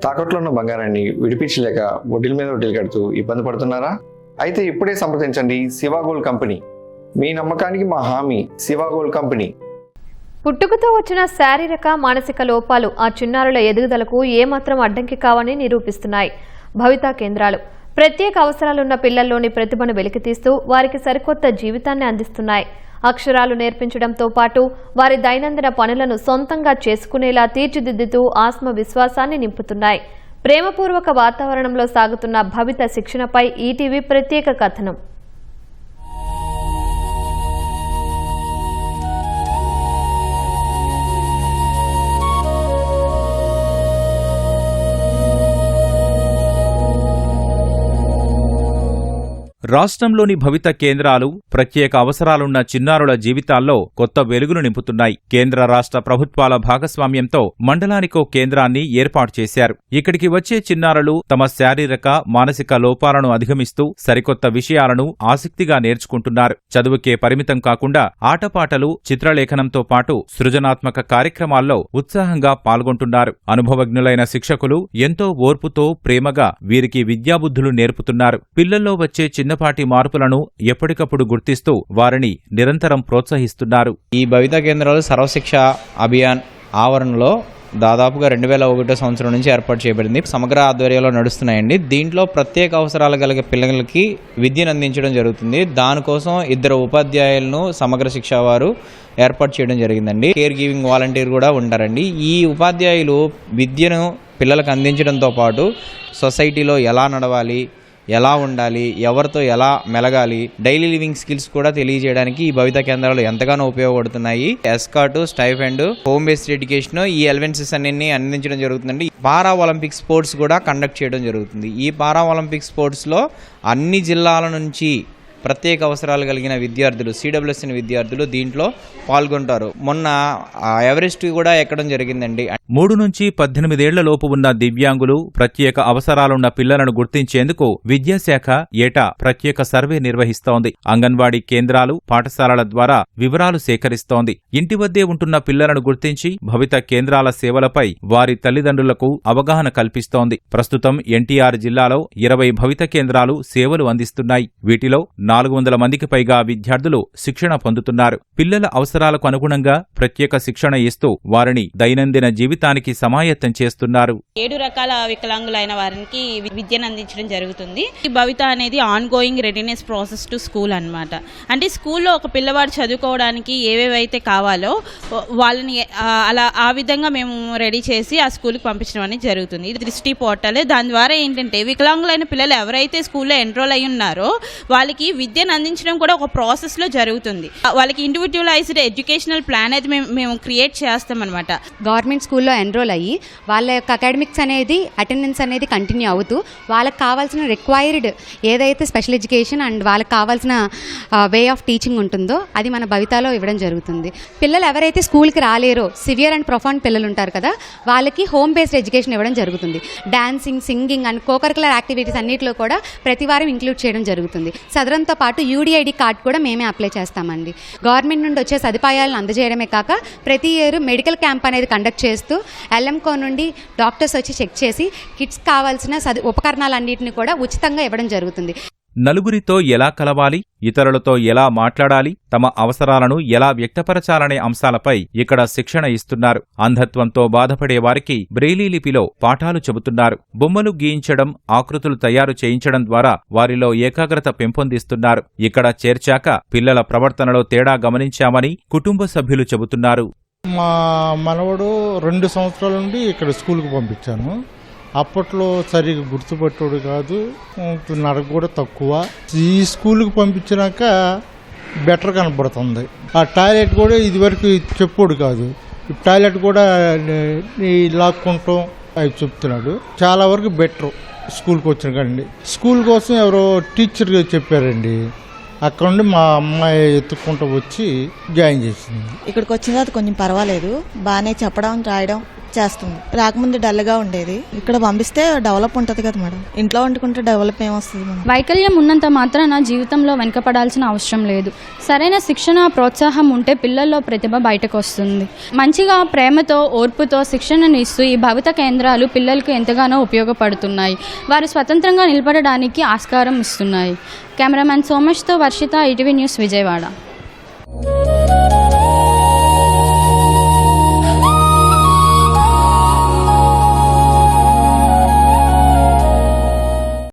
తాకట్లో ఉన్న బంగారాన్ని విడిపించలేక వడ్డీల మీద వడ్డీలు కడుతూ ఇబ్బంది పడుతున్నారా? అయితే ఇప్పుడే సంప్రదించండి శివ గోల్డ్ కంపెనీ. మీ నమ్మకానికి మా హామీ శివ గోల్డ్ కంపెనీ. పుట్టుకతో వచ్చిన శారీరక మానసిక లోపాలు ఆ చిన్నారుల ఎదుగుదలకు ఏమాత్రం అడ్డంకి కావని నిరూపిస్తున్నాయి భవితా కేంద్రాలు. ప్రత్యేక అవసరాలున్న పిల్లల్లోని ప్రతిభను వెలికితీస్తూ వారికి సరికొత్త జీవితాన్ని అందిస్తున్నాయి. అక్షరాలు నేర్పించడంతో పాటు వారి దైనందిన పనులను సొంతంగా చేసుకునేలా తీర్చిదిద్దుతూ ఆత్మవిశ్వాసాన్ని నింపుతున్నాయి. ప్రేమపూర్వక వాతావరణంలో సాగుతున్న భవిత శిక్షణపై ఈటీవీ ప్రత్యేక కథనం. రాష్ట్రంలోని భవిత కేంద్రాలు ప్రత్యేక అవసరాలున్న చిన్నారుల జీవితాల్లో కొత్త వెలుగులు నింపుతున్నాయి. కేంద్ర రాష్ట్ర ప్రభుత్వాల భాగస్వామ్యంతో మండలానికో కేంద్రాన్ని ఏర్పాటు చేశారు. ఇక్కడికి వచ్చే చిన్నారులు తమ శారీరక మానసిక లోపాలను అధిగమిస్తూ సరికొత్త విషయాలను ఆసక్తిగా నేర్చుకుంటున్నారు. చదువుకే పరిమితం కాకుండా ఆటపాటలు, చిత్రలేఖనంతో పాటు సృజనాత్మక కార్యక్రమాల్లో ఉత్సాహంగా పాల్గొంటున్నారు. అనుభవజ్ఞులైన శిక్షకులు ఎంతో ఓర్పుతో ప్రేమగా వీరికి విద్యాబుద్ధులు నేర్పుతున్నారు. పిల్లల్లో వచ్చే చిన్నపాటి మార్పులను ఎప్పటికప్పుడు గుర్తిస్తూ వారిని నిరంతరం ప్రోత్సహిస్తున్నారు. ఈ భవితా కేంద్రాలు సర్వశిక్ష అభియాన్ ఆవరణలో దాదాపుగా 2001 సంవత్సరం నుంచి ఏర్పాటు చేయబడింది. సమగ్ర ఆధ్వర్యంలో నడుస్తున్నాయండి. దీంట్లో ప్రత్యేక అవసరాలు కలిగే పిల్లలకి విద్యను అందించడం జరుగుతుంది. దానికోసం 2 ఉపాధ్యాయులను సమగ్ర శిక్ష వారు ఏర్పాటు చేయడం జరిగిందండి. కేర్ గివింగ్ వాలంటీర్ కూడా ఉంటారండి. ఈ ఉపాధ్యాయులు విద్యను పిల్లలకు అందించడంతో పాటు సొసైటీలో ఎలా నడవాలి, ఎలా ఉండాలి, ఎవరితో ఎలా మెలగాలి, డైలీ లివింగ్ స్కిల్స్ కూడా తెలియజేయడానికి ఈ భవితా కేంద్రాలు ఎంతగానో ఉపయోగపడుతున్నాయి. Escort, stipend, home based education, ఈ ఎలవెన్సెస్ అన్ని అందించడం జరుగుతుందండి. పారా ఒలింపిక్ స్పోర్ట్స్ కూడా కండక్ట్ చేయడం జరుగుతుంది. ఈ పారా ఒలింపిక్ స్పోర్ట్స్లో అన్ని జిల్లాల నుంచి ప్రత్యేక అవసరాలు కలిగిన విద్యార్థులు, సిడబ్ల్యూఎస్ విద్యార్థులు దీంట్లో పాల్గొంటారు. మొన్న ఎవరెస్ట్ కూడా ఎక్కడం జరిగిందండి. 3 నుంచి 18 ఏళ్ల లోపు ఉన్న దివ్యాంగులు, ప్రత్యేక అవసరాలున్న పిల్లలను గుర్తించేందుకు విద్యాశాఖ ఏటా ప్రత్యేక సర్వే నిర్వహిస్తోంది. అంగన్వాడీ కేంద్రాలు, పాఠశాలల ద్వారా వివరాలు సేకరిస్తోంది. ఇంటి వద్దే ఉంటున్న పిల్లలను గుర్తించి భవిత కేంద్రాల సేవలపై వారి తల్లిదండ్రులకు అవగాహన కల్పిస్తోంది. ప్రస్తుతం ఎన్టీఆర్ జిల్లాలో 20 భవిత కేంద్రాలు సేవలు అందిస్తున్నాయి. వీటిలో 400 మందికి పైగా విద్యార్థులు శిక్షణ పొందుతున్నారు. పిల్లల అవసరాలకు అనుగుణంగా ప్రత్యేక శిక్షణ ఇస్తూ వారిని దైనందిన జీవితానికి సమాయత్తం చేస్తున్నారు. 7 రకాల వికలాంగులైన వారికి విద్యను అందించడం జరుగుతుంది. ఈ భవిత అనేది on going readiness process to school అన్నమాట. అంటే స్కూల్లో ఒక పిల్లవాడు చదువుకోవడానికి ఏవేవైతే కావాలో వాళ్ళని అలా ఆ విధంగా మేము రెడీ చేసి ఆ స్కూల్కి పంపించడం అనేది జరుగుతుంది. ఇది దృష్టి పోర్టల్. దాని ద్వారా ఏంటంటే వికలాంగులైన పిల్లలు ఎవరైతే స్కూల్లో ఎన్రోల్ అయి ఉన్నారో వాళ్ళకి విద్యను అందించడం కూడా ఒక ప్రాసెస్లో జరుగుతుంది. వాళ్ళకి ఇండివిజువలైజ్డ్ ఎడ్యుకేషనల్ ప్లాన్ అయితే మేము క్రియేట్ చేస్తాం అనమాట. గవర్నమెంట్ స్కూల్లో ఎన్రోల్ అయ్యి వాళ్ళ యొక్క అకాడమిక్స్ అనేది, అటెండెన్స్ అనేది కంటిన్యూ అవుతూ వాళ్ళకి కావాల్సిన రిక్వైర్డ్ ఏదైతే స్పెషల్ ఎడ్యుకేషన్ అండ్ వాళ్ళకి కావాల్సిన వే ఆఫ్ టీచింగ్ ఉంటుందో అది మన భవితాలో ఇవ్వడం జరుగుతుంది. పిల్లలు ఎవరైతే స్కూల్కి రాలేరో, సివియర్ అండ్ ప్రొఫౌండ్ పిల్లలు ఉంటారు కదా, వాళ్ళకి హోమ్ బేస్డ్ ఎడ్యుకేషన్ ఇవ్వడం జరుగుతుంది. Dancing, singing and co-curricular activities అన్నింటిలో కూడా ప్రతి వారం ఇంక్లూడ్ చేయడం జరుగుతుంది. సదరంతో పాటు యూడిఐడి కార్డ్ కూడా మేమే అప్లై చేస్తామండి. గవర్నమెంట్ నుండి వచ్చే సదుపాయాలను అందజేయడమే కాక ప్రతి ఇయర్ మెడికల్ క్యాంప్ అనేది కండక్ట్ చేస్తూ ఎల్ఎంకో నుండి డాక్టర్స్ వచ్చి చెక్ చేసి కిడ్స్ కావాల్సిన ఉపకరణాలన్నింటినీ కూడా ఉచితంగా ఇవ్వడం జరుగుతుంది. నలుగురితో ఎలా కలవాలి, ఇతరులతో ఎలా మాట్లాడాలి, తమ అవసరాలను ఎలా వ్యక్తపరచాలనే అంశాలపై ఇక్కడ శిక్షణ ఇస్తున్నారు. అంధత్వంతో బాధపడే వారికి బ్రెయిలీ లిపిలో పాఠాలు చెబుతున్నారు. బొమ్మలు గీయించడం, ఆకృతులు తయారు చేయించడం ద్వారా వారిలో ఏకాగ్రత పెంపొందిస్తున్నారు. ఇక్కడ చేర్చాక పిల్లల ప్రవర్తనలో తేడా గమనించామని కుటుంబ సభ్యులు చెబుతున్నారు. మా మనవడు 2 సంవత్సరాల నుండి ఇక్కడ స్కూల్కి పంపించాను. అప్పట్లో సరిగా గుర్తుపట్టోడు కాదు, నడక కూడా తక్కువ. ఈ స్కూల్కి పంపించినాక బెటర్ కనపడుతుంది. ఆ టాయిలెట్ కూడా ఇదివరకు చెప్పోడు కాదు, టాయిలెట్ కూడా లాక్కుంటాం అవి చెప్తున్నాడు. చాలా వరకు బెటర్ స్కూల్కి వచ్చిన కండి. స్కూల్ కోసం ఎవరో టీచర్ చెప్పారండి. అక్కడ నుండి మా అమ్మాయి ఎత్తుక్కుంటూ వచ్చి జాయిన్ చేసింది. ఇక్కడికి వచ్చిన తర్వాత కొంచెం పర్వాలేదు, బాగానే చెప్పడం, రాయడం చేస్తుంది. రాకముందు డల్గా ఉండేది, ఇక్కడ పంపిస్తే డెవలప్ ఉంటుంది కదా మేడం. ఇంట్లో వండుకుంటే డెవలప్ ఏమొస్తుంది మేడం? వైకల్యం ఉన్నంత మాత్రాన జీవితంలో వెనుకపడాల్సిన అవసరం లేదు. సరైన శిక్షణ, ప్రోత్సాహం ఉంటే పిల్లల్లో ప్రతిభ బయటకు వస్తుంది. మంచిగా ప్రేమతో, ఓర్పుతో శిక్షణను ఇస్తూ ఈ భవిత కేంద్రాలు పిల్లలకు ఎంతగానో ఉపయోగపడుతున్నాయి. వారు స్వతంత్రంగా నిలబడడానికి ఆస్కారం ఇస్తున్నాయి. కెమెరామెన్ సోమేష్తో వర్షిత, ఈటీవీ న్యూస్, విజయవాడ.